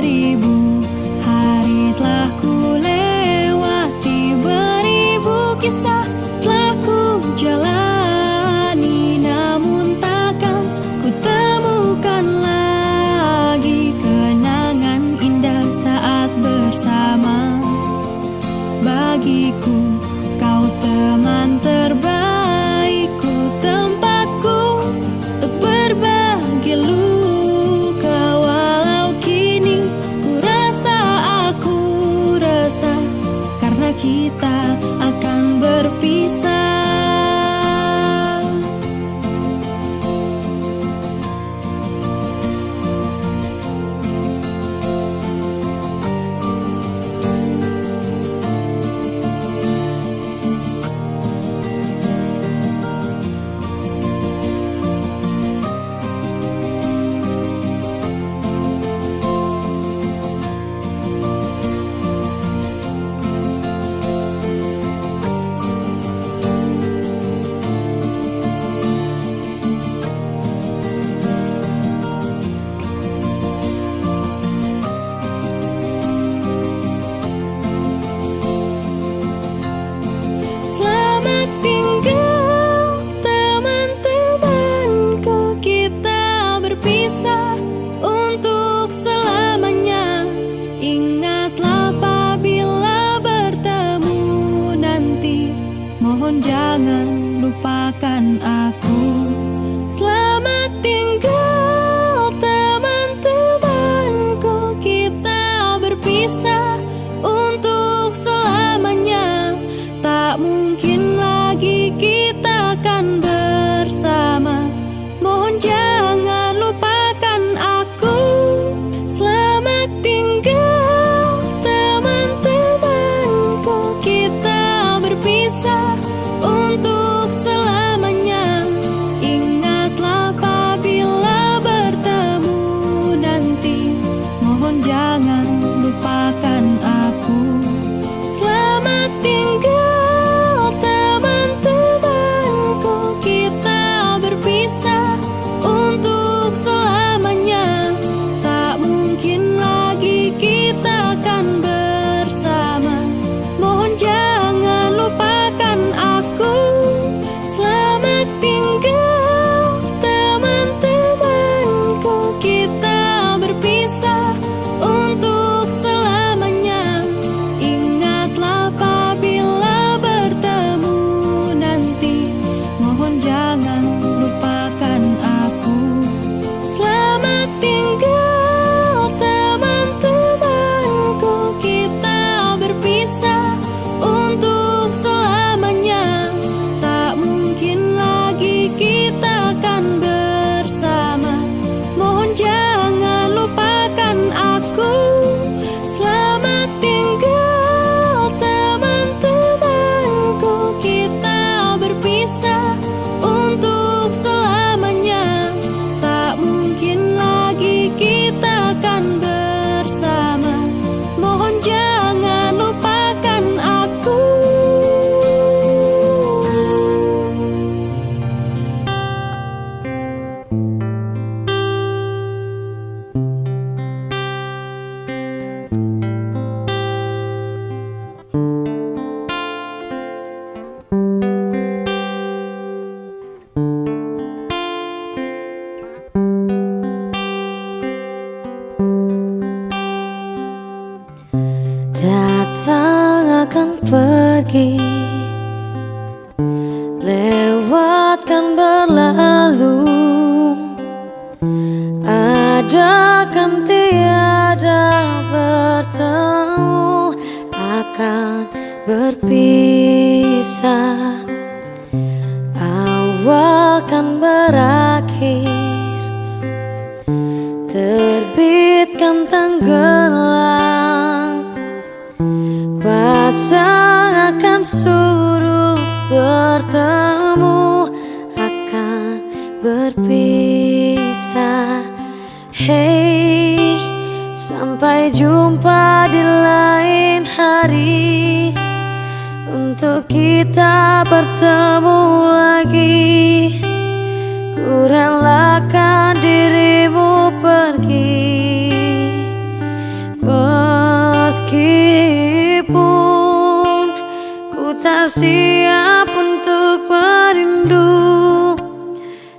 beribu hari telah ku lewati, beribu kisah telah ku jalani, namun takkan ku temukan lagi kenangan indah saat bersama. Bagiku kau teman terbaikku, tempatku untuk berbagi luka. Walau kini ku rasa aku resah karena kita akan berpisah. Selamat tinggal teman-temanku, kita berpisah untuk selamanya. Ingatlah apabila bertemu nanti, mohon jangan lupakan aku. Selamat tinggal teman-temanku, kita berpisah untuk selamanya. Tak mungkin lagi kita akan bersama, mohon jangan lupakan aku. Selamat tinggal teman-temanku, kita berpisah untuk selamanya. Ingatlah apabila bertemu nanti, mohon jangan lupakan aku. Selamat tinggal teman-temanku, kita berpisah untuk selamanya. Tak mungkin lagi kita akan bersama, mohon jangan lupakan aku. Selamat tinggal teman-temanku, kita berpisah untuk selamanya. Ingatlah apabila bertemu nanti, mohon jangan lupakan aku. Selamat tinggal teman-temanku, kita berpisah untuk selamanya. Tak mungkin lagi kita akan bersama, mohon jangan lupakan aku. Selamat tinggal teman-temanku, kita berpisah untuk selamanya. Tak mungkin lagi kita akan bersama, mohon jangan lupakan aku. Datang akan pergi, lewatkan berlalu, ada kan tiada bertemu, akan berpisah. Awal kan berakhir, terbitkan tenggelam, pasang akan suruh bertemu, akan berpisah. Hey, sampai jumpa di lain hari, untuk kita bertemu lagi. Ku relakan dirimu pergi, tak siap untuk merindu,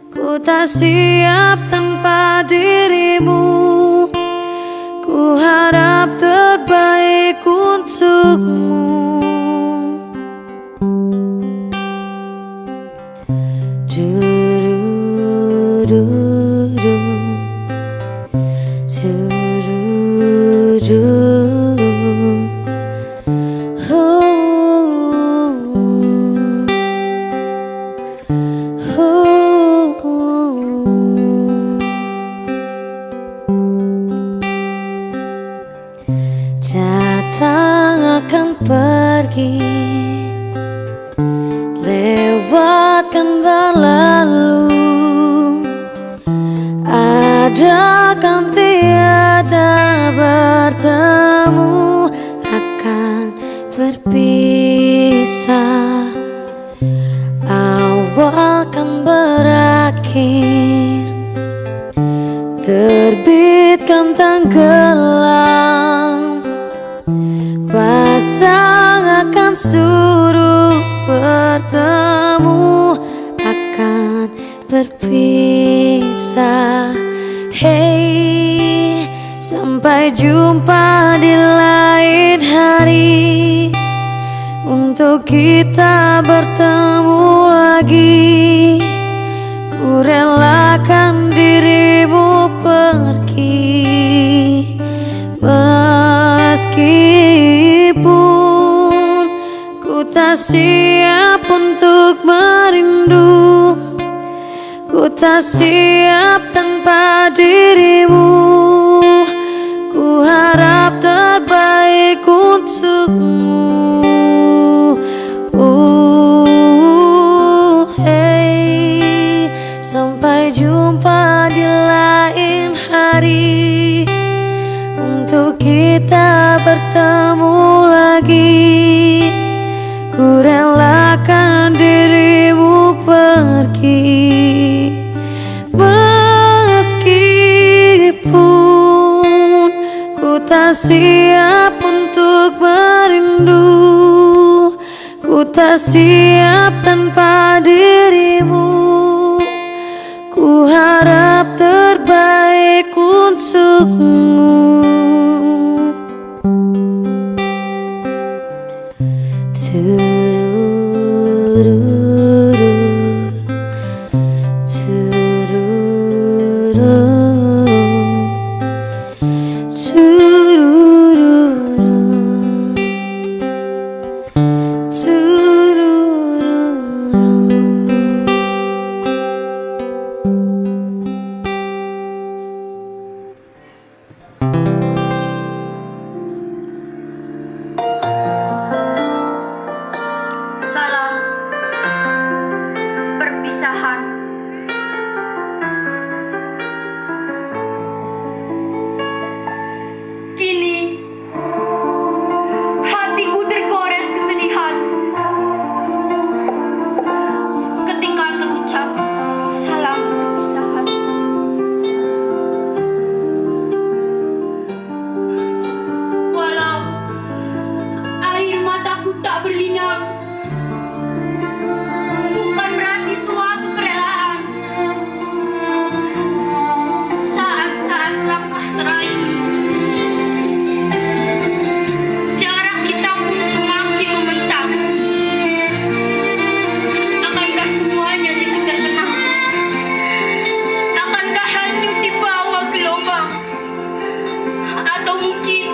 ku tak siap tanpa dirimu. Ku harap terbaik untukmu. Datang akan pergi, lewatkan berlalu, ada kan tiada bertemu, akan berpisah. Awal kan berakhir, terbit kan tenggelam, pasang akan suruh bertemu, akan berpisah. Hey, sampai jumpa di lain hari, untuk kita bertemu lagi. Ku relakan dirimu pergi, meskipun ku tak siap untuk merindu, ku tak siap tanpa dirimu. Ku harap terbaik untukmu. Hey, sampai jumpa di lain hari, untuk kita bertemu lagi. Ku relakan dirimu pergi, meskipun ku tak siap untuk merindu, ku tak siap tanpa dirimu. Ku harap terbaik untukmu. Atau mungkin